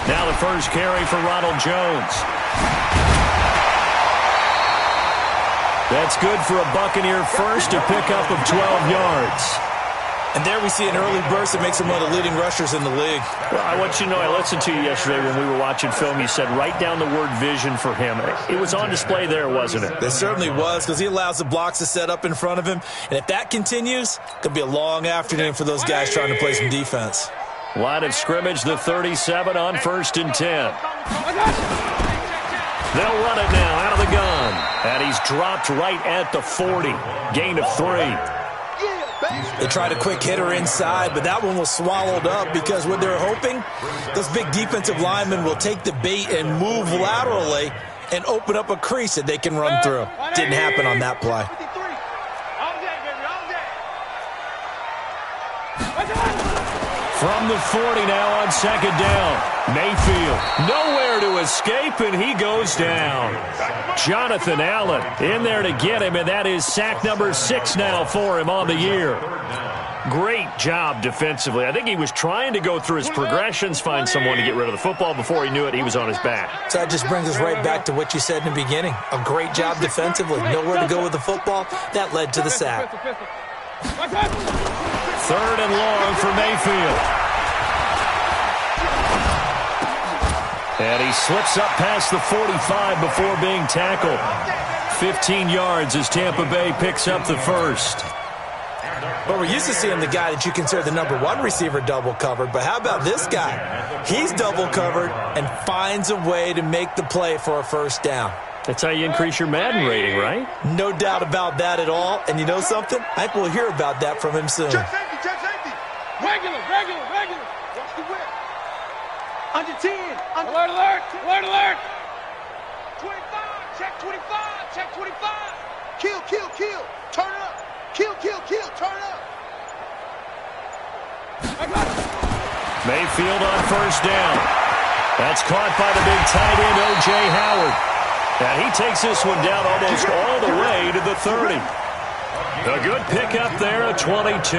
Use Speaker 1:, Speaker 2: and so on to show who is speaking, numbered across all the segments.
Speaker 1: Now the first carry for Ronald Jones. That's good for a Buccaneer first, a pickup of 12 yards.
Speaker 2: And there we see an early burst that makes him one of the leading rushers in the league.
Speaker 1: Well, I want you to know, I listened to you yesterday when we were watching film. You said write down the word vision for him. It was on display there, wasn't it?
Speaker 2: It certainly was, because he allows the blocks to set up in front of him. And if that continues, it could be a long afternoon for those guys trying to play some defense.
Speaker 1: Line of scrimmage, the 37 on 1st and 10. They'll run it now out of the gun. And he's dropped right at the 40. Gain of 3.
Speaker 2: They tried a quick hitter inside, but that one was swallowed up because what they're hoping, those big defensive linemen will take the bait and move laterally and open up a crease that they can run through. Didn't happen on that play.
Speaker 1: From the 40 now on 2nd down. Mayfield nowhere to escape, and he goes down. Jonathan Allen in there to get him, and that is sack number 6 now for him on the year. Great job defensively. I think he was trying to go through his progressions, find someone to get rid of the football. Before he knew it, he was on his back.
Speaker 2: So that just brings us right back to what you said in the beginning. A great job defensively. Nowhere to go with the football. That led to the sack.
Speaker 1: 3rd and long for Mayfield. And he slips up past the 45 before being tackled. 15 yards as Tampa Bay picks up the first.
Speaker 2: Well, we're used to seeing the guy that you consider the number 1 receiver double covered, but how about this guy? He's double covered and finds a way to make the play for a first down.
Speaker 1: That's how you increase your Madden rating, right?
Speaker 2: No doubt about that at all. And you know something? I think we'll hear about that from him soon.
Speaker 3: Check safety, check safety. Regular. Watch the whip. Under 10. Alert. 25, check 25, check 25. Kill. Turn up. Kill, turn up.
Speaker 1: Mayfield on 1st down. That's caught by the big tight end, O.J. Howard. And he takes this one down almost all the way to the 30. A good pickup there at 22.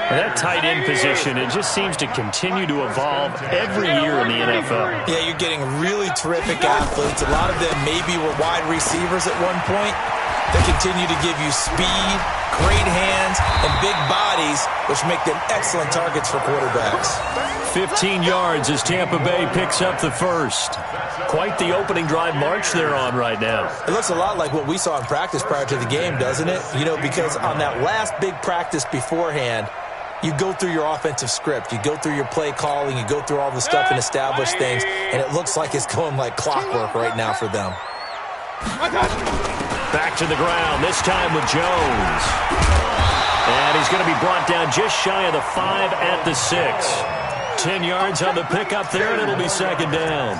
Speaker 1: That tight end position, it just seems to continue to evolve every year in the NFL.
Speaker 2: Yeah, you're getting really terrific athletes. A lot of them maybe were wide receivers at one point. They continue to give you speed, great hands, and big bodies, which make them excellent targets for quarterbacks.
Speaker 1: 15 yards as Tampa Bay picks up the first. Quite the opening drive march they're on right now.
Speaker 2: It looks a lot like what we saw in practice prior to the game, doesn't it? You know, because on that last big practice beforehand, you go through your offensive script. You go through your play calling. You go through all the stuff and establish things, and it looks like it's going like clockwork right now for them.
Speaker 1: Back to the ground, this time with Jones. And he's going to be brought down just shy of the 5 at the 6. 10 yards on the pickup there, and it'll be 2nd down.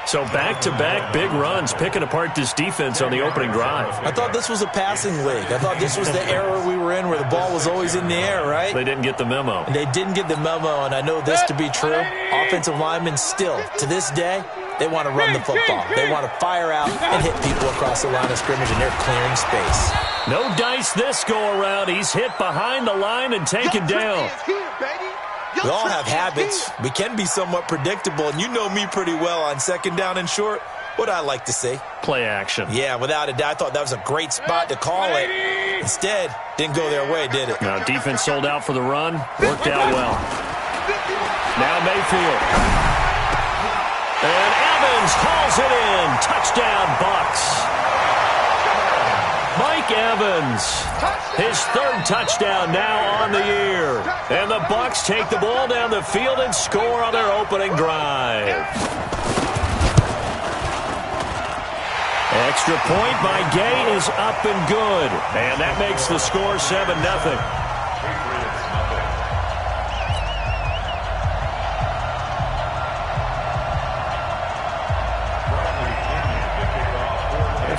Speaker 1: So back-to-back big runs, picking apart this defense on the opening drive.
Speaker 2: I thought this was a passing league. I thought this was the era we were in where the ball was always in the air, right?
Speaker 1: They didn't get the memo.
Speaker 2: And they didn't get the memo, and I know this to be true. Offensive linemen still, to this day, they want to run the football. They want to fire out and hit people across the line of scrimmage, and they're clearing space.
Speaker 1: No dice this go-around. He's hit behind the line and taken down.
Speaker 2: We all have habits. We can be somewhat predictable, and you know me pretty well on 2nd down and short. What I like to see.
Speaker 1: Play action.
Speaker 2: Yeah, without a doubt. I thought that was a great spot to call it. Instead, didn't go their way, did it?
Speaker 1: No, defense sold out for the run. Worked out well. Now Mayfield. And Evans hauls it in. Touchdown, Bucs. Mike Evans, his 3rd touchdown now on the year. And the Bucs take the ball down the field and score on their opening drive. Extra point by Gay is up and good. And that makes the score 7-0.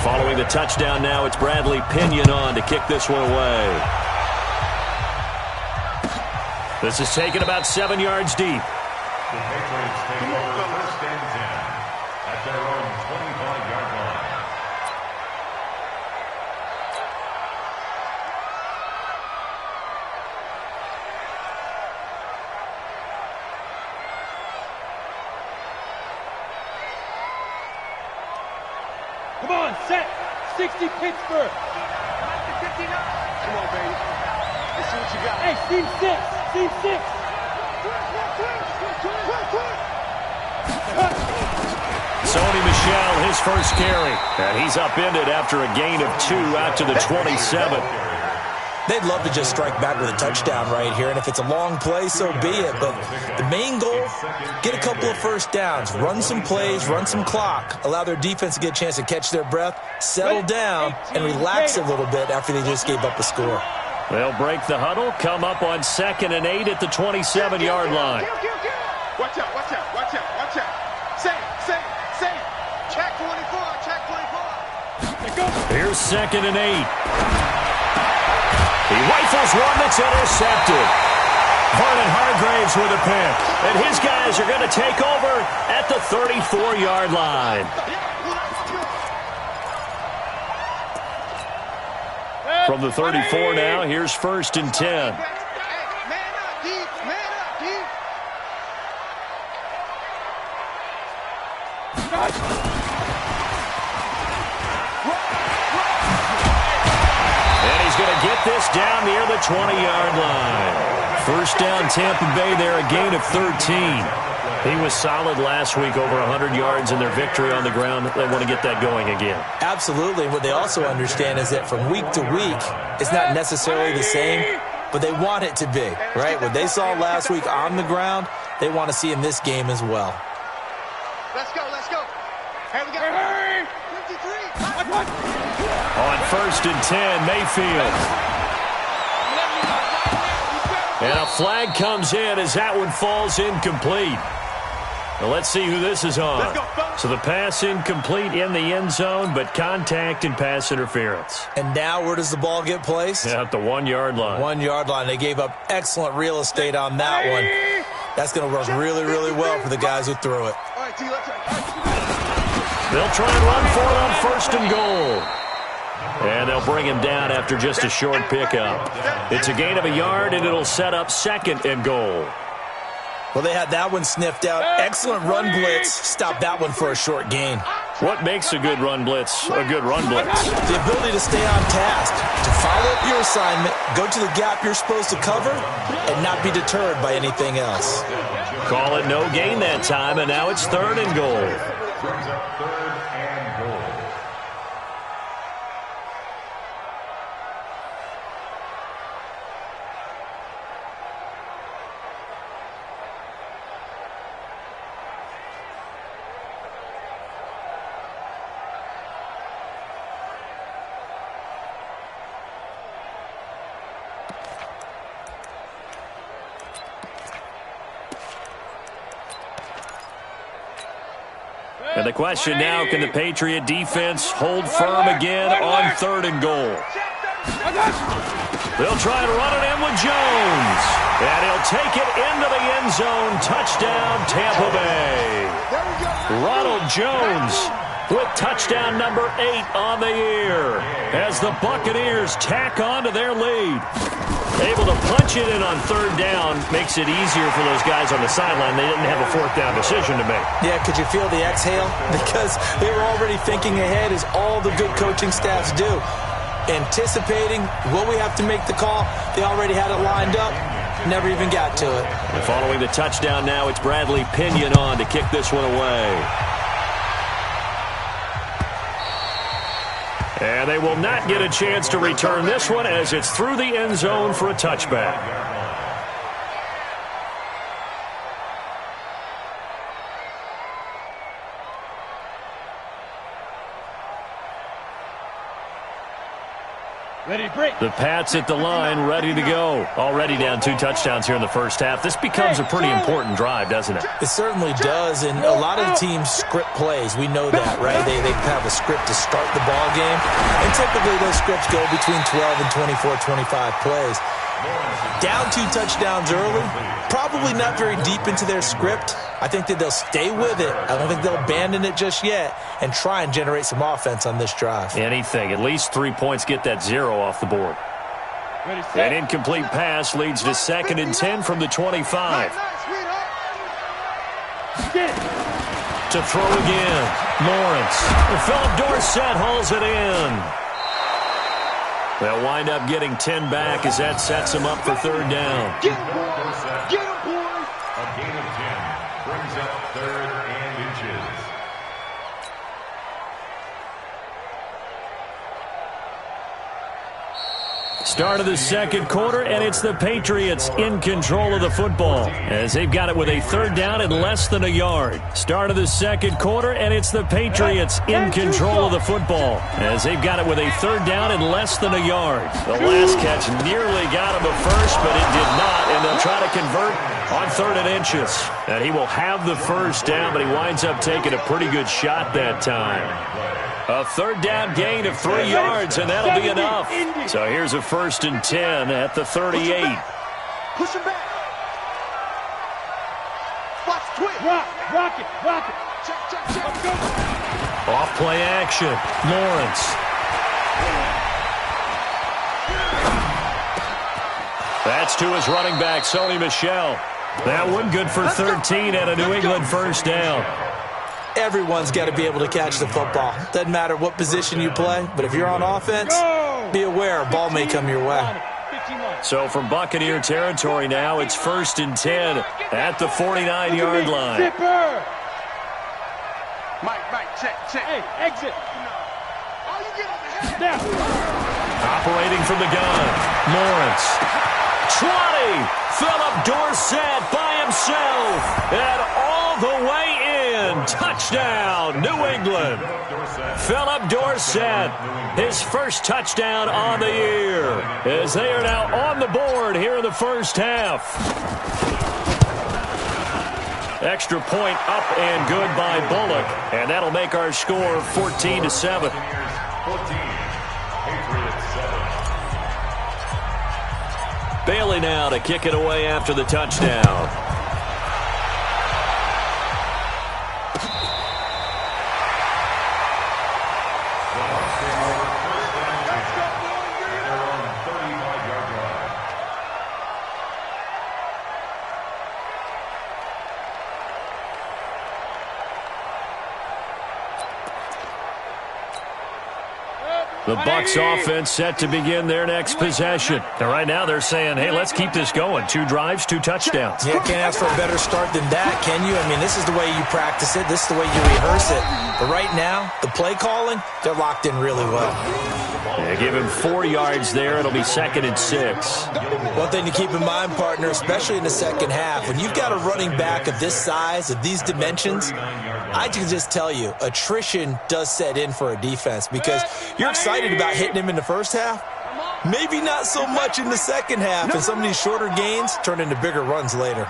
Speaker 1: Following the touchdown now, it's Bradley Pinion on to kick this one away. This is taken about 7 yards deep.
Speaker 4: The Patriots take over 1st and 10 at their own 25-yard line.
Speaker 3: Come on, set. 60 Pittsburgh. 59. Come on, baby. Let's see what you got. Hey, team 6. Team 6.
Speaker 1: Sony Michel, his first carry. And he's upended after a gain of 2 out to the 27.
Speaker 2: They'd love to just strike back with a touchdown right here, and if it's a long play, so be it. But the main goal, get a couple of first downs, run some plays, run some clock, allow their defense to get a chance to catch their breath, settle down, and relax a little bit after they just gave up a score.
Speaker 1: They'll break the huddle, come up on 2nd and 8 at the 27-yard line.
Speaker 3: Watch out, watch out, watch out, watch out. Say. Check 24, check 24.
Speaker 1: Here's 2nd and 8. He rifles one that's intercepted. Vernon Hargraves with a pick. And his guys are going to take over at the 34-yard line. From the 34 now, here's 1st and 10.
Speaker 3: Man up, deep, man up, deep.
Speaker 1: And he's going to get this down near the 20-yard line. First down, Tampa Bay there, a gain of 13. He was solid last week, over 100 yards in their victory on the ground. They want to get that going again.
Speaker 2: Absolutely. What they also understand is that from week to week, it's not necessarily the same, but they want it to be, right? What they saw last week on the ground, they want to see in this game as well.
Speaker 3: Let's go. Hey, we got 53.
Speaker 1: On 1st and 10, Mayfield. And a flag comes in as that one falls incomplete. Now let's see who this is on. So the pass incomplete in the end zone, but contact and pass interference.
Speaker 2: And now where does the ball get placed?
Speaker 1: At the 1-yard line.
Speaker 2: 1-yard line. They gave up excellent real estate on that one. That's going to work really, really well for the guys who threw it.
Speaker 1: They'll try and run for it on 1st and goal. And they'll bring him down after just a short pickup. It's a gain of a yard, and it'll set up 2nd and goal.
Speaker 2: Well, they had that one sniffed out. Excellent run blitz. Stop that one for a short gain.
Speaker 1: What makes a good run blitz a good run blitz?
Speaker 2: The ability to stay on task, to follow up your assignment, go to the gap you're supposed to cover, and not be deterred by anything else.
Speaker 1: Call it no gain that time, and now it's 3rd and goal.
Speaker 4: Brings up 3rd and goal.
Speaker 1: And the question now, can the Patriot defense hold firm again on 3rd and goal? They'll try to run it in with Jones. And he'll take it into the end zone. Touchdown, Tampa Bay. Ronald Jones with touchdown number 8 on the year as the Buccaneers tack on to their lead. Able to punch it in on 3rd down makes it easier for those guys on the sideline. They didn't have a 4th down decision to make.
Speaker 2: Yeah, could you feel the exhale? Because they were already thinking ahead, as all the good coaching staffs do. Anticipating, will we have to make the call? They already had it lined up. Never even got to it.
Speaker 1: And following the touchdown now, it's Bradley Pinion on to kick this one away. And they will not get a chance to return this one as it's through the end zone for a touchback.
Speaker 3: Ready to break.
Speaker 1: The Pats at the line, ready to go. Already down 2 touchdowns here in the first half. This becomes a pretty important drive, doesn't it?
Speaker 2: It certainly does, and a lot of teams script plays. We know that, right? They have a script to start the ball game, and typically those scripts go between 12 and 24, 25 plays. Down 2 touchdowns early, probably not very deep into their script. I think that they'll stay with it. I don't think they'll abandon it just yet and try and generate some offense on this drive.
Speaker 1: Anything. At least 3 points, get that 0 off the board. An incomplete pass leads to 2nd and 10 from the 25. to throw again. Lawrence. Philip Dorsett hauls it in. They'll wind up getting 10 back as that sets them up for third down.
Speaker 3: Get him, boys! Get him, boys!
Speaker 4: A gain of 10 brings up third and inches.
Speaker 1: Start of the second quarter, and it's the Patriots in control of the football as they've got it with a third down and less than a yard. Start of the second quarter, and it's the Patriots in control of the football as they've got it with a third down and less than a yard. The last catch nearly got him a first, but it did not, and they'll try to convert on third and inches. And he will have the first down, but he winds up taking a pretty good shot that time. A third down gain of 3 yards, and that'll be enough. So here's a 1st and 10 at the 38.
Speaker 3: Push him back. Watch twist. Rock it. Check. Let's go.
Speaker 1: Off play action. Lawrence. That's to his running back, Sony Michel. That one good for 13 and a New England first down.
Speaker 2: Everyone's got to be able to catch the football. Doesn't matter what position you play, but if you're on offense, be aware a ball may come your way.
Speaker 1: So from Buccaneer territory now, it's 1st and 10 at the 49-yard line.
Speaker 3: Zipper! Mike, check. Hey, exit. Oh, you get on the head. Now.
Speaker 1: Operating from the gun, Lawrence. 20. Philip Dorsett by himself. And all the way in. Touchdown, New England. Philip Dorsett, his first touchdown on the year, as they are now on the board here in the first half. Extra point up and good by Bullock, and that'll make our score 14-7.
Speaker 4: 14, Patriots 7.
Speaker 1: Bailey now to kick it away after the touchdown. The Bucs offense set to begin their next possession. And right now they're saying, hey, let's keep this going. 2 drives, 2 touchdowns.
Speaker 2: Yeah, can't ask for a better start than that, can you? I mean, this is the way you practice it. This is the way you rehearse it. But right now, the play calling, they're locked in really well.
Speaker 1: Yeah, give him 4 yards there. It'll be 2nd and 6.
Speaker 2: One thing to keep in mind, partner, especially in the second half, when you've got a running back of this size, of these dimensions, I can just tell you, attrition does set in for a defense because you're excited about hitting him in the first half. Maybe not so much in the second half, and some of these shorter gains turn into bigger runs later.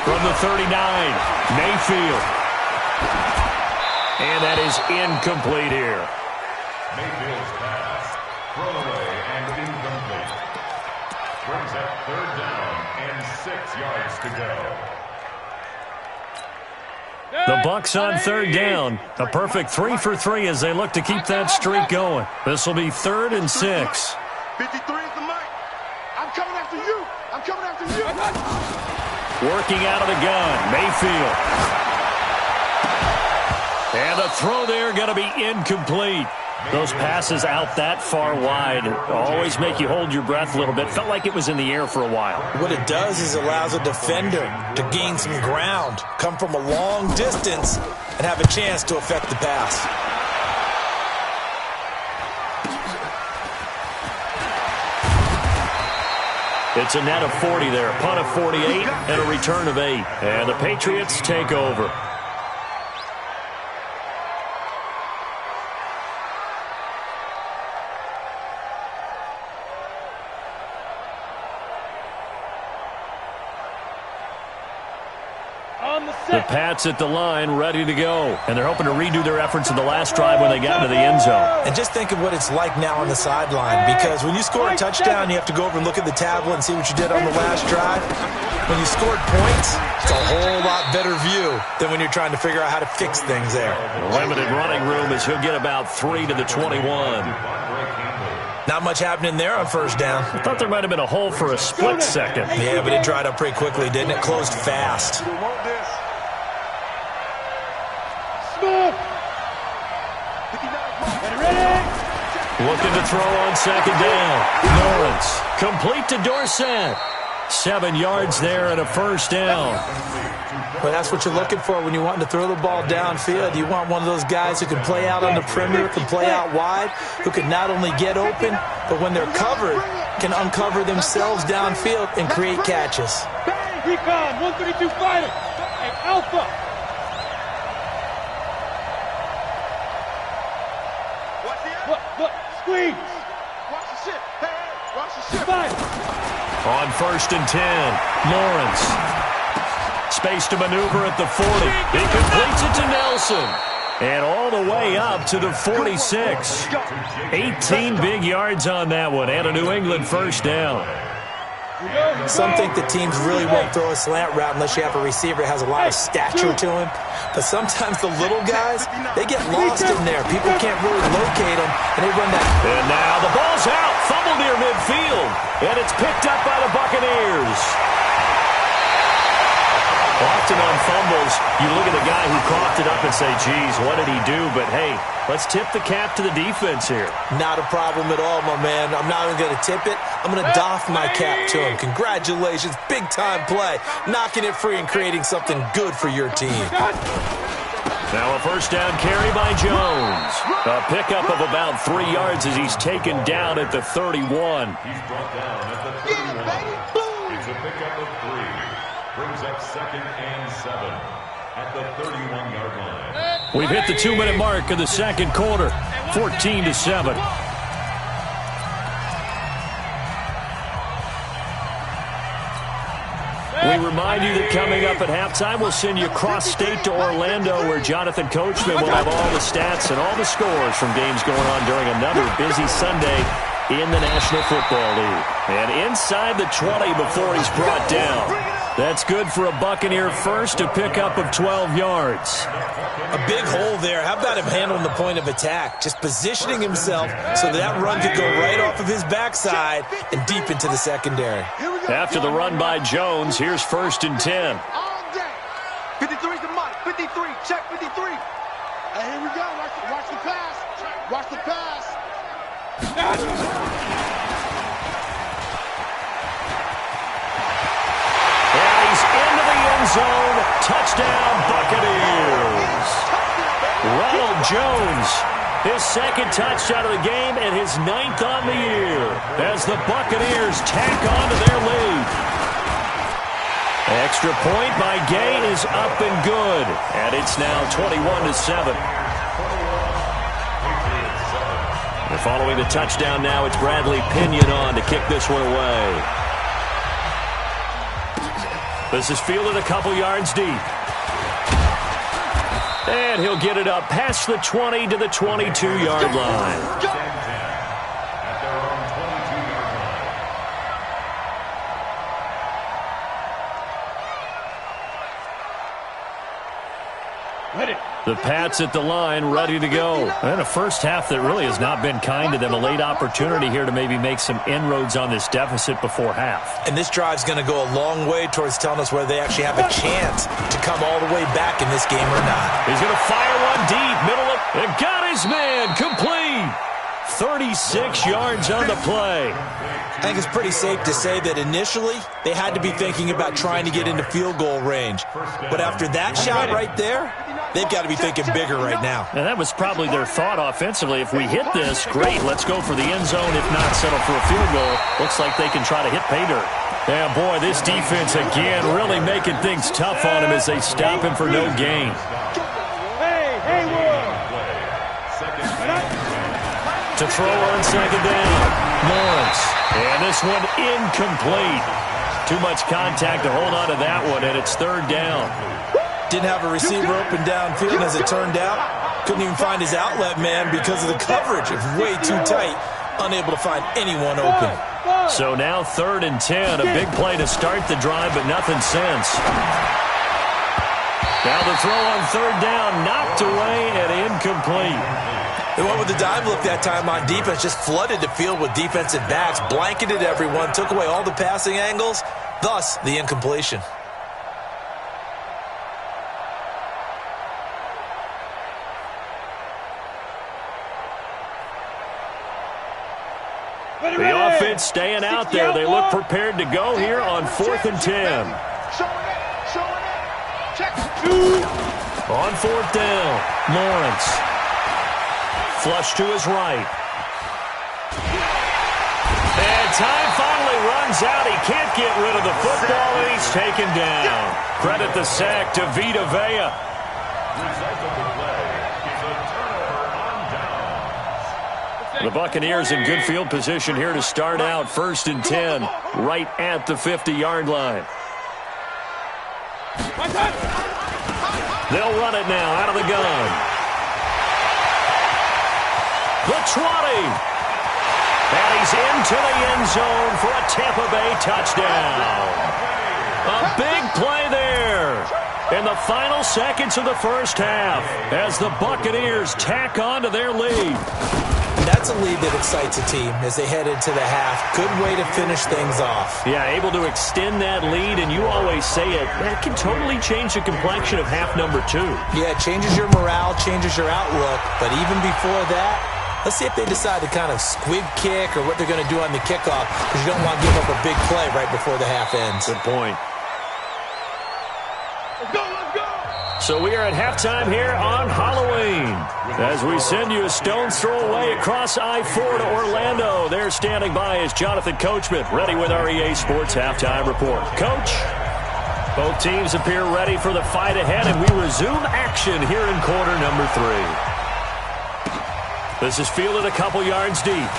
Speaker 1: From the 39, Mayfield. And that is incomplete here.
Speaker 4: Mayfield's pass, thrown away and incomplete. Brings up third down and 6 yards to go.
Speaker 1: The Bucs on third down. A perfect 3 for 3 as they look to keep that streak going. This will be 3rd and 6.
Speaker 3: 53 is the mic. I'm coming after you. I'm coming after you.
Speaker 1: Working out of the gun, Mayfield. And the throw there going to be incomplete. Those passes out that far wide always make you hold your breath a little bit. Felt like it was in the air for a while.
Speaker 2: What it does is allows a defender to gain some ground, come from a long distance, and have a chance to affect the pass.
Speaker 1: It's a net of 40 there, a punt of 48, and a return of 8. And the Patriots take over. The Pats at the line, ready to go. And they're hoping to redo their efforts in the last drive when they got into the end zone.
Speaker 2: And just think of what it's like now on the sideline, because when you score a touchdown, you have to go over and look at the tablet and see what you did on the last drive. When you scored points, it's a whole lot better view than when you're trying to figure out how to fix things there.
Speaker 1: Limited running room as he'll get about 3 to the 21.
Speaker 2: Not much happening there on first down.
Speaker 1: I thought there might have been a hole for a split second.
Speaker 2: Yeah, but it dried up pretty quickly, didn't it? Closed fast.
Speaker 3: Smith.
Speaker 1: Looking to throw on second down. Lawrence, complete to Dorsett. 7 yards there and a first down.
Speaker 2: Well, that's what you're looking for when you want to throw the ball downfield. You want one of those guys who can play out on the perimeter, can play out wide, who can not only get open, but when they're covered, can uncover themselves downfield and create catches.
Speaker 3: Recon, 132 fighter. Hey, Alpha. Look, squeeze. Watch the shit. Hey, watch the shit. Fire.
Speaker 1: On first and 10, Lawrence. Space to maneuver at the 40. He completes it to Nelson. And all the way up to the 46. 18 big yards on that one and a New England first down.
Speaker 2: Some think the teams really won't throw a slant route unless you have a receiver who has a lot of stature to him. But sometimes the little guys, they get lost in there. People can't really locate them, and they run that.
Speaker 1: And now the ball's out. Fumble near midfield. And it's picked up by the Buccaneers. Often on fumbles, you look at the guy who coughed it up and say, geez, what did he do? But, hey, let's tip the cap to the defense here.
Speaker 2: Not a problem at all, my man. I'm not even going to tip it. I'm going to doff my cap to him. Congratulations. Big-time play. Knocking it free and creating something good for your team.
Speaker 1: Now a first down carry by Jones. A pickup of about 3 yards as he's taken down at the 31.
Speaker 4: He's brought down at the 31. It's a pickup of 3. Brings up second and 7 at the 31-yard line.
Speaker 1: We've hit the 2-minute mark of the second quarter, 14-7. We remind you that coming up at halftime, we'll send you cross-state to Orlando, where Jonathan Coachman will have all the stats and all the scores from games going on during another busy Sunday in the National Football League. And inside the 20 before he's brought down. That's good for a Buccaneer first, a pickup of 12 yards.
Speaker 2: A big hole there. How about him handling the point of attack? Just positioning himself so that run could go right off of his backside and deep into the secondary.
Speaker 1: After the run by Jones, here's first and 10.
Speaker 3: 53's the mark. 53. Check 53. Hey, here we go. Watch the pass. Watch the pass.
Speaker 1: And he's into the end zone. Touchdown, Buccaneers. Ronald Jones, his second touchdown of the game and his 9th on the year as the Buccaneers tack on to their lead. Extra point by Gay is up and good, and it's now 21-7. And following the touchdown now, it's Bradley Pinion on to kick this one away. This is fielded a couple yards deep. And he'll get it up past the 20 to the 22-yard line. The Pats at the line, ready to go. And a first half that really has not been kind to them. A late opportunity here to maybe make some inroads on this deficit before half.
Speaker 2: And this drive's going to go a long way towards telling us whether they actually have a chance to come all the way back in this game or not.
Speaker 1: He's going to fire one deep, middle of, and got his man, complete. 36 yards on the play.
Speaker 2: I think it's pretty safe to say that initially they had to be thinking about trying to get into field goal range. But after that shot right there, they've got to be thinking bigger right now.
Speaker 1: And that was probably their thought offensively. If we hit this, great, let's go for the end zone. If not, settle for a field goal. Looks like they can try to hit pay dirt. Yeah, boy, this defense again really making things tough on him as they stop him for no gain. To throw on second down, Lawrence. And this one incomplete. Too much contact to hold on to that one, and it's third down.
Speaker 2: Didn't have a receiver open downfield, as it turned out. Couldn't even find his outlet man because of the coverage. It was way too tight. Unable to find anyone open.
Speaker 1: So now third and 10. A big play to start the drive, but nothing since. Now the throw on third down, knocked away and incomplete.
Speaker 2: They went with the dime look that time on defense, just flooded the field with defensive backs, blanketed everyone, took away all the passing angles, thus the incompletion.
Speaker 1: The offense staying out there. They look prepared to go here on 4th and 10. On 4th down, Lawrence. Flush to his right. And time finally runs out. He can't get rid of the football, and he's taken down. Credit the sack to Vita Vea.
Speaker 4: Result of the play is a turnover on downs.
Speaker 1: The Buccaneers in good field position here to start out 1st and 10, right at the 50-yard line. They'll run it now out of the gun. The 20. And he's into the end zone for a Tampa Bay touchdown. A big play there in the final seconds of the first half as the Buccaneers tack on to their lead.
Speaker 2: That's a lead that excites a team as they head into the half. Good way to finish things off.
Speaker 1: Yeah, able to extend that lead, and you always say it, that can totally change the complexion of half number 2.
Speaker 2: Yeah, it changes your morale, changes your outlook, but even before that, let's see if they decide to kind of squib kick or what they're going to do on the kickoff, because you don't want to give up a big play right before the half ends.
Speaker 1: Good point. So we are at halftime here on Halloween as we send you a stone's throw away across I-4 to Orlando. There standing by is Jonathan Coachman, ready with our EA Sports Halftime Report. Coach, both teams appear ready for the fight ahead, and we resume action here in quarter number 3. This is fielded a couple yards deep.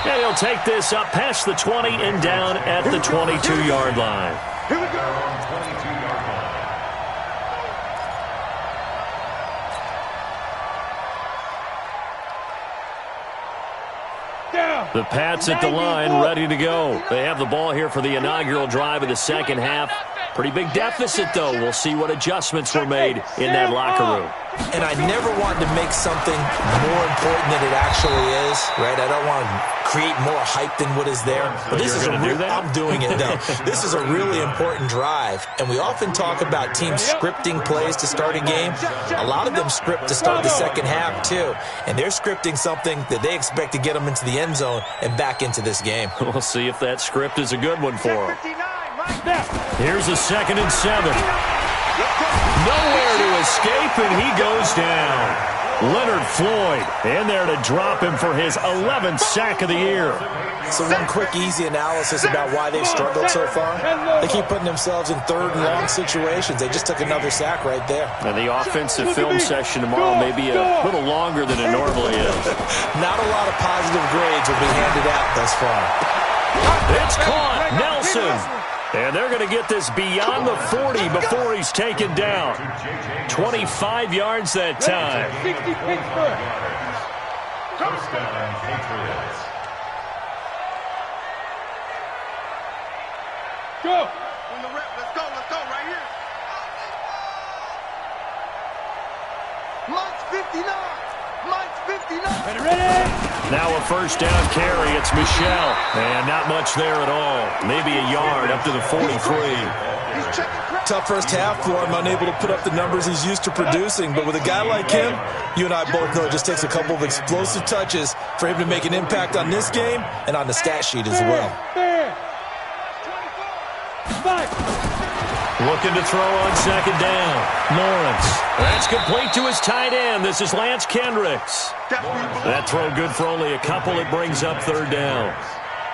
Speaker 1: And he'll take this up past the 20 and down at the 22-yard line.
Speaker 4: Here we go. 22-yard line.
Speaker 1: The Pats at the line, ready to go. They have the ball here for the inaugural drive of the second half. Pretty big deficit, though. We'll see what adjustments were made in that locker room.
Speaker 2: And I never wanted to make something more important than it actually is, right? I don't want to create more hype than what is there. But this is I'm doing it, though. This is a really important drive. And we often talk about teams scripting plays to start a game. A lot of them script to start the second half, too. And they're scripting something that they expect to get them into the end zone and back into this game.
Speaker 1: We'll see if that script is a good one for them. Here's a 2nd and 7. Nowhere to escape, and he goes down. Leonard Floyd in there to drop him for his 11th sack of the year.
Speaker 2: So one quick, easy analysis about why they've struggled so far. They keep putting themselves in 3rd and long situations. They just took another sack right there.
Speaker 1: And the offensive film session tomorrow may be a little longer than it normally is.
Speaker 2: Not a lot of positive grades will be handed out thus far.
Speaker 1: It's caught. Nelson. And they're going to get this beyond the 40 before he's taken down. 25 yards that time.
Speaker 3: 60 Pittsburgh.
Speaker 4: First down, Patriots.
Speaker 3: Go.
Speaker 5: Let's go right here. Mike's 59.
Speaker 3: Ready?
Speaker 1: Now a first down carry. It's Michelle. And not much there at all. Maybe a yard up to the 43.
Speaker 2: Tough first half for him, unable to put up the numbers he's used to producing. But with a guy like him, you and I both know it just takes a couple of explosive touches for him to make an impact on this game and on the stat sheet as well.
Speaker 1: Looking to throw on 2nd down. Lawrence. That's complete to his tight end. This is Lance Kendricks. That throw good for only a couple. It brings up 3rd down.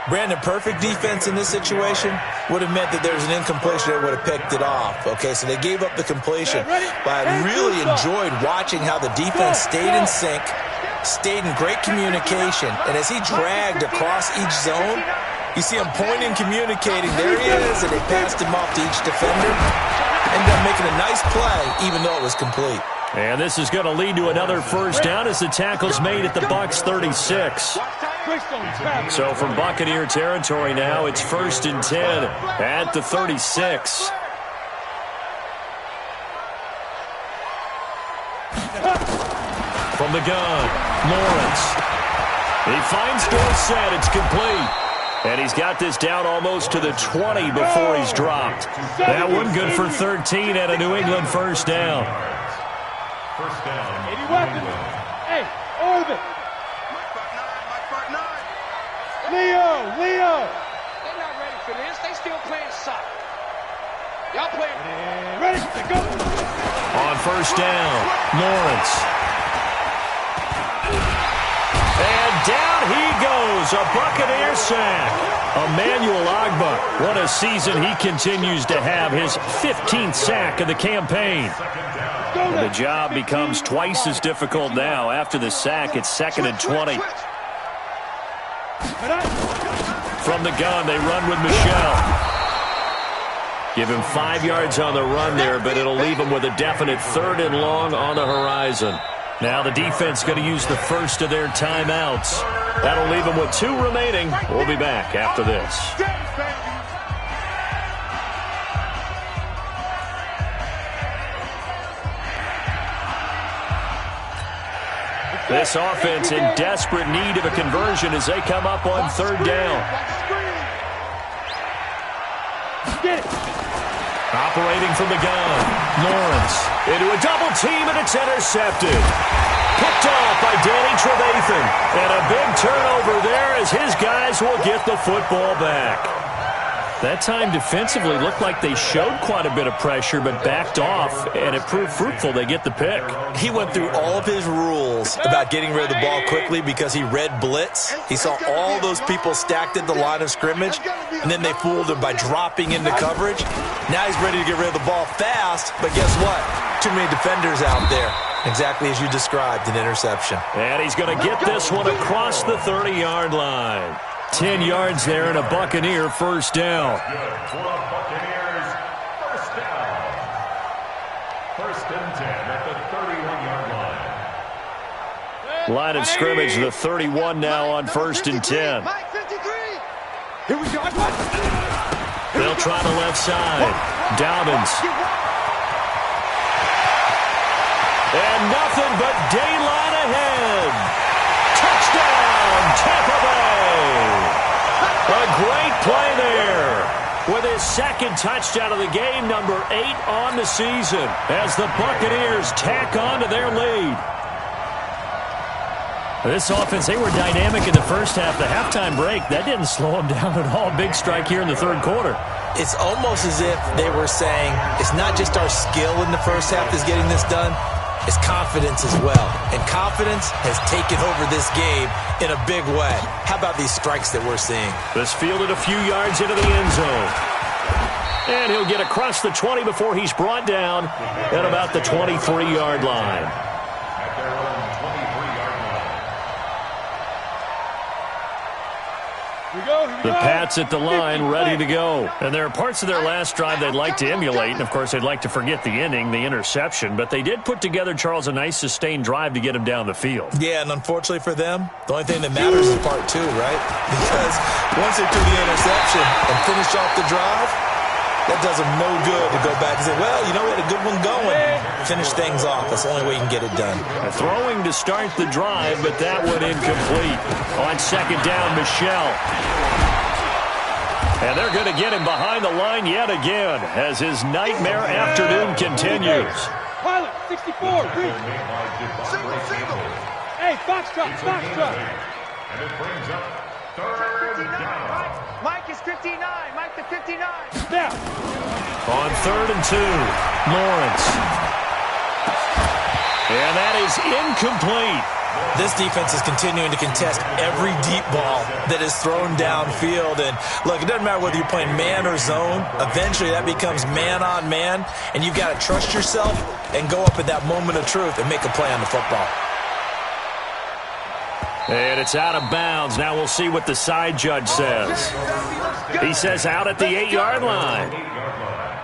Speaker 2: Brandon, perfect defense in this situation would have meant that there's an incompletion that would have picked it off. Okay, so they gave up the completion. But I really enjoyed watching how the defense stayed in sync, stayed in great communication. And as he dragged across each zone, you see him pointing, communicating. There he is, and they passed him off to each defender. Ended up making a nice play, even though it was complete.
Speaker 1: And this is going to lead to another first down as the tackle's made at the Bucs 36. So from Buccaneer territory now, it's 1st and 10 at the 36. From the gun, Lawrence. He finds Dorsett. It's complete. And he's got this down almost to the 20 before he's dropped. That one good for 13 and a New England first down.
Speaker 4: First down.
Speaker 3: Any weapons? Hey, orbit. Leo.
Speaker 6: They're not ready for this. They still playing soccer. Y'all playing.
Speaker 3: Ready to go.
Speaker 1: On first down, Lawrence. And down he goes, a Buccaneer sack. Emmanuel Ogbah, what a season he continues to have, his 15th sack of the campaign. And the job becomes twice as difficult now. After the sack, it's 2nd and 20. From the gun, they run with Michel. Give him 5 yards on the run there, but it'll leave him with a definite 3rd and long on the horizon. Now the defense going to use the first of their timeouts. That'll leave them with 2 remaining. We'll be back after this. This offense in desperate need of a conversion as they come up on 3rd down. Operating from the gun, Lawrence into a double team, and it's intercepted. Picked off by Danny Trevathan. And a big turnover there as his guys will get the football back. That time defensively looked like they showed quite a bit of pressure but backed off, and it proved fruitful. They get the pick.
Speaker 2: He went through all of his rules about getting rid of the ball quickly because he read blitz. He saw all those people stacked at the line of scrimmage, and then they fooled him by dropping into coverage. Now he's ready to get rid of the ball fast, but guess what? Too many defenders out there. Exactly as you described, an interception.
Speaker 1: And he's going to get this one across the 30-yard line. 10 yards there and a Buccaneer first down.
Speaker 4: For the Buccaneers, first down. 1st and 10 at the 31-yard line.
Speaker 1: Line of scrimmage, the 31 now on 1st and 10.
Speaker 3: Here we go.
Speaker 1: They'll try the left side. Dobbins. And nothing but daylight ahead. Touchdown, Tampa Bay. A great play there. With his 2nd touchdown of the game, number 8 on the season, as the Buccaneers tack on to their lead. This offense, they were dynamic in the first half. The halftime break, that didn't slow them down at all. Big strike here in the 3rd quarter.
Speaker 2: It's almost as if they were saying, it's not just our skill in the first half that's getting this done, it's confidence as well. And confidence has taken over this game in a big way. How about these strikes that we're seeing?
Speaker 1: This fielded a few yards into the end zone. And he'll get across the 20 before he's brought down at about the 23-yard line.
Speaker 4: At their own 23-yard line.
Speaker 1: The Pats at the line, ready to go. And there are parts of their last drive they'd like to emulate, and of course they'd like to forget the inning, the interception, but they did put together, Charles, a nice sustained drive to get him down the field.
Speaker 2: Yeah, and unfortunately for them, the only thing that matters is part 2, right? Because once they do the interception and finish off the drive, that does them no good to go back and say, well, you know, we had a good one going. Finish things off. That's the only way you can get it done.
Speaker 1: Throwing to start the drive, but that one incomplete. On 2nd down, Michel. And they're going to get him behind the line yet again as his nightmare afternoon continues.
Speaker 3: Pilot, 64, reach.
Speaker 5: Single.
Speaker 3: Hey, Foxtrot.
Speaker 4: And it brings up 3rd down.
Speaker 6: Mike is 59. Mike to 59.
Speaker 3: Now.
Speaker 1: On 3rd and 2, Lawrence. And that is incomplete.
Speaker 2: This defense is continuing to contest every deep ball that is thrown downfield. And look, it doesn't matter whether you're playing man or zone. Eventually that becomes man on man, and you've got to trust yourself and go up at that moment of truth and make a play on the football.
Speaker 1: And it's out of bounds. Now we'll see what the side judge says. He says out at the 8-yard line.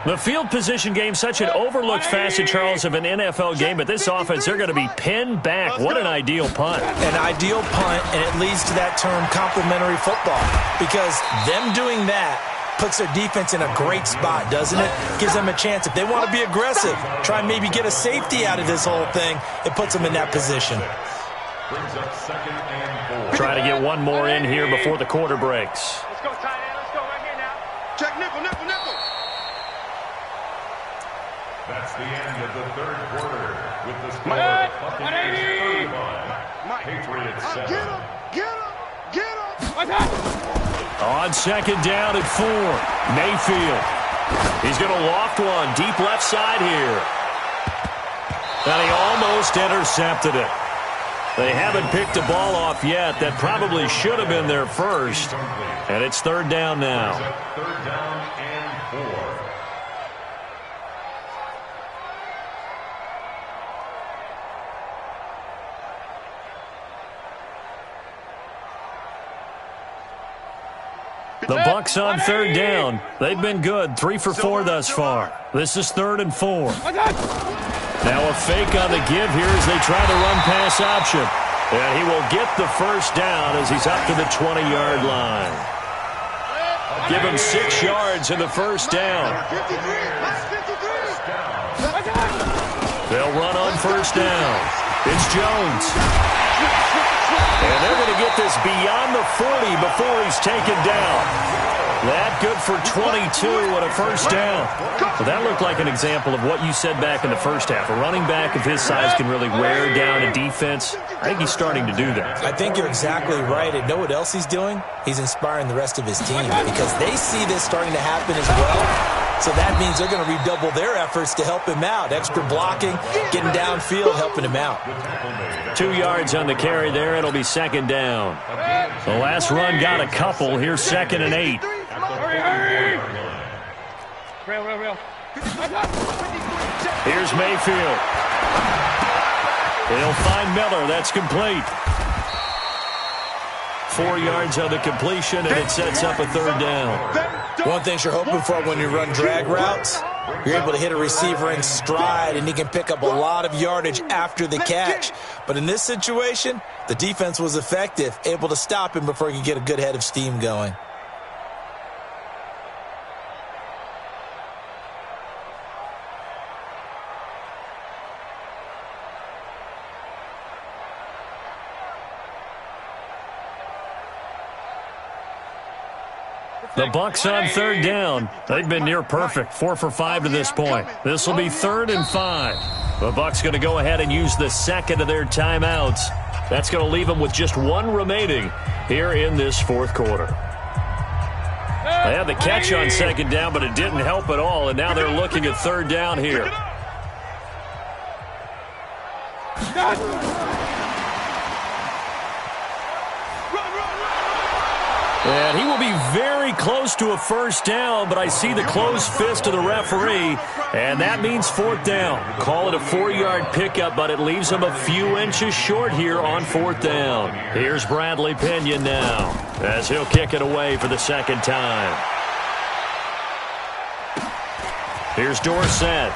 Speaker 1: The field position game, such an overlooked facet, Charles, of an NFL game, but this offense, they're going to be pinned back. What an ideal punt.
Speaker 2: An ideal punt, and it leads to that term complementary football, because them doing that puts their defense in a great spot, doesn't it? Gives them a chance. If they want to be aggressive, try and maybe get a safety out of this whole thing, it puts them in that position.
Speaker 4: Brings up 2nd and 4.
Speaker 1: Try to get one more in here before the quarter breaks.
Speaker 6: Let's go, tight end. Let's go right here now.
Speaker 5: Check nickel, nickel, nickel.
Speaker 4: That's the end of the 3rd quarter with the score
Speaker 6: Mike,
Speaker 4: Buccaneers 35, Patriots 7.
Speaker 5: Get him, get him, get him.
Speaker 1: On 2nd down at 4, Mayfield. He's going to loft one deep left side here. And he almost intercepted it. They haven't picked a ball off yet. That probably should have been their first. And it's 3rd down now.
Speaker 4: 3rd down and 4.
Speaker 1: The Bucs on 3rd down. They've been good, 3 for 4 thus far. This is 3rd and 4. Now a fake on the give here as they try the run-pass option. And he will get the first down as he's up to the 20-yard line. Give him 6 yards in the first down. They'll run on 1st down. It's Jones. And they're going to get this beyond the 40 before he's taken down. That good for 22 and a first down. Well, that looked like an example of what you said back in the first half. A running back of his size can really wear down a defense. I think he's starting to do that.
Speaker 2: I think you're exactly right. And know what else he's doing? He's inspiring the rest of his team because they see this starting to happen as well. So that means they're going to redouble their efforts to help him out. Extra blocking, getting downfield, helping him out.
Speaker 1: 2 yards on the carry there. It'll be 2nd down. The last run got a couple. Here's 2nd and 8.
Speaker 6: Hurry. Real.
Speaker 1: Here's Mayfield. He'll find Miller. That's complete. 4 yards on the completion, and it sets up a 3rd down.
Speaker 2: One thing you're hoping for when you run drag routes, you're able to hit a receiver in stride, and he can pick up a lot of yardage after the catch. But in this situation, the defense was effective, able to stop him before he could get a good head of steam going.
Speaker 1: The Bucs on 3rd down. They've been near perfect, 4 for 5 to this point. This will be 3rd and 5. The Bucs going to go ahead and use the second of their timeouts. That's going to leave them with just 1 remaining here in this 4th quarter. They had the catch on 2nd down, but it didn't help at all, and now they're looking at 3rd down here. And he will be very close to a first down, but I see the closed fist of the referee, and that means 4th down. Call it a 4-yard pickup, but it leaves him a few inches short here on 4th down. Here's Bradley Pinion now, as he'll kick it away for the 2nd time. Here's Dorsett.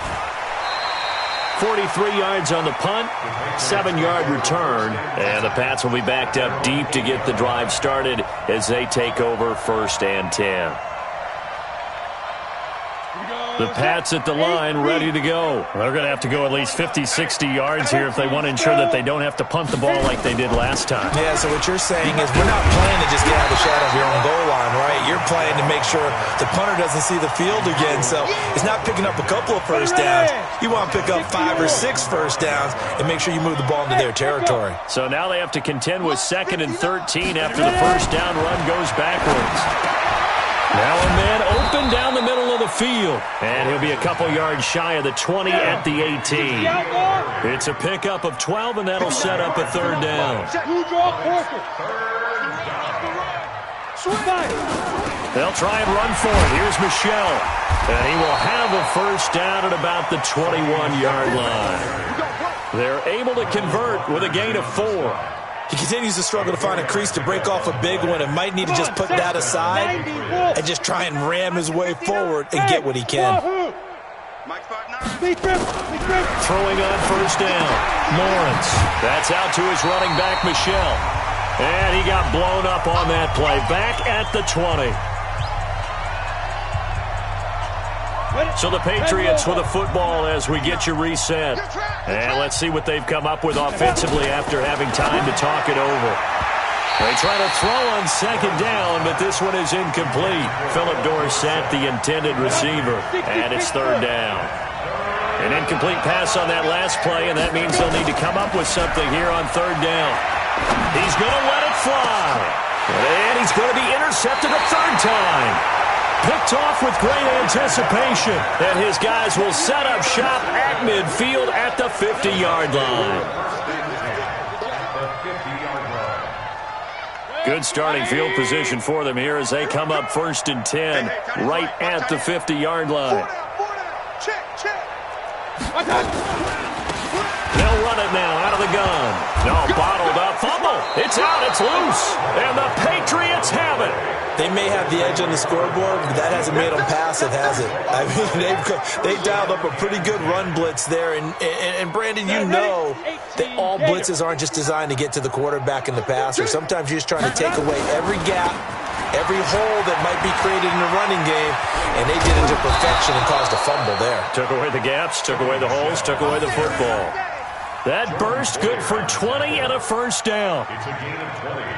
Speaker 1: 43 yards on the punt, 7-yard return, and the Pats will be backed up deep to get the drive started as they take over 1st and 10. The Pats at the line, ready to go. They're going to have to go at least 50, 60 yards here if they want to ensure that they don't have to punt the ball like they did last time.
Speaker 2: Yeah, so what you're saying is we're not playing to just get out of the shadow of your own goal line, right? You're playing to make sure the punter doesn't see the field again. So it's not picking up a couple of first downs. You want to pick up 5 or 6 first downs and make sure you move the ball into their territory.
Speaker 1: So now they have to contend with 2nd and 13 after the first down run goes backwards. Now a man open down the middle of the field. And he'll be a couple yards shy of the 20 at the 18. It's a pickup of 12, and that'll set up a 3rd down. They'll try and run for it. Here's Michelle. And he will have a first down at about the 21-yard line. They're able to convert with a gain of 4.
Speaker 2: He continues to struggle to find a crease to break off a big one and might need to just put that aside and just try and ram his way forward and get what he can.
Speaker 1: Throwing on first down. Lawrence. That's out to his running back, Michelle. And he got blown up on that play. Back at the 20. So the Patriots with a football as we get you reset. And let's see what they've come up with offensively after having time to talk it over. They try to throw on second down, but this one is incomplete. Philip Dorsett, the intended receiver, and it's third down. An incomplete pass on that last play, and that means they'll need to come up with something here on third down. He's going to let it fly. And he's going to be intercepted a third time. Picked off with great anticipation. And his guys will set up shop at midfield at the 50-yard line. Good starting field position for them here as they come up 1st and 10 right at the 50-yard line. They'll run it now out of the gun. No, bottled up. Fumble. It's out. It's loose. And the Patriots have it.
Speaker 2: They may have the edge on the scoreboard, but that hasn't made them passive, has it? I mean, they've dialed up a pretty good run blitz there. And Brandon, you know that all blitzes aren't just designed to get to the quarterback and the passer. Sometimes you're just trying to take away every gap, every hole that might be created in the running game, and they did it to perfection and caused a fumble there.
Speaker 1: Took away the gaps, took away the holes, took away the football. That burst good for 20 and a first down.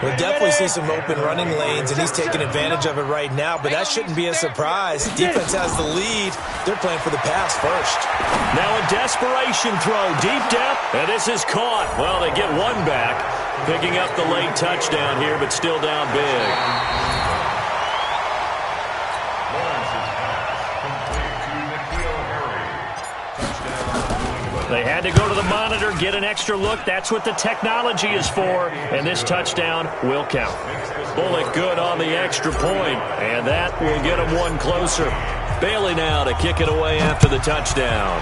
Speaker 2: We'll definitely see some open running lanes, and he's taking advantage of it right now, but that shouldn't be a surprise. Defense has the lead. They're playing for the pass first.
Speaker 1: Now a desperation throw deep down, and this is caught. Well, they get one back, picking up the late touchdown here, but still down big. They had to go to the monitor, get an extra look. That's what the technology is for. And this touchdown will count. Bullock good on the extra point, and that will get them one closer. Bailey now to kick it away after the touchdown.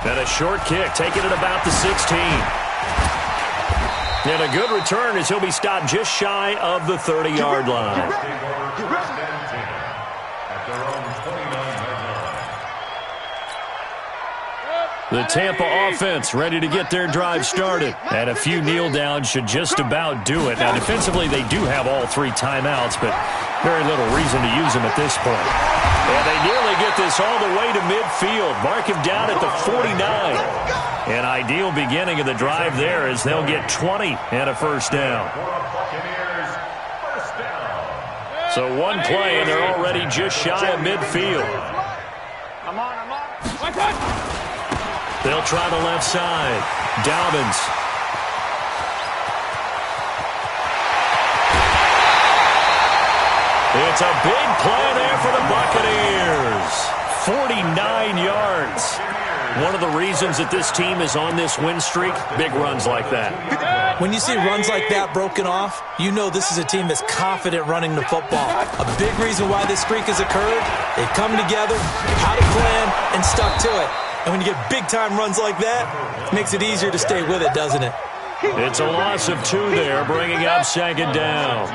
Speaker 1: And a short kick, taking it about the 16. And a good return as he'll be stopped just shy of the 30-yard line. The Tampa offense ready to get their drive started. And a few kneel downs should just about do it. Now, defensively, they do have all 3 timeouts, but very little reason to use them at this point. And they nearly get this all the way to midfield. Mark him down at the 49. An ideal beginning of the drive there as they'll get 20 and a first down. So one play, and they're already just shy of midfield.
Speaker 6: I'm on.
Speaker 1: They'll try the left side. Dobbins. It's a big play there for the Buccaneers. 49 yards. One of the reasons that this team is on this win streak, big runs like that.
Speaker 2: When you see runs like that broken off, you know this is a team that's confident running the football. A big reason why this streak has occurred, they've come together, had a plan, and stuck to it. And when you get big-time runs like that, it makes it easier to stay with it, doesn't it?
Speaker 1: It's a loss of 2 there, bringing up second down.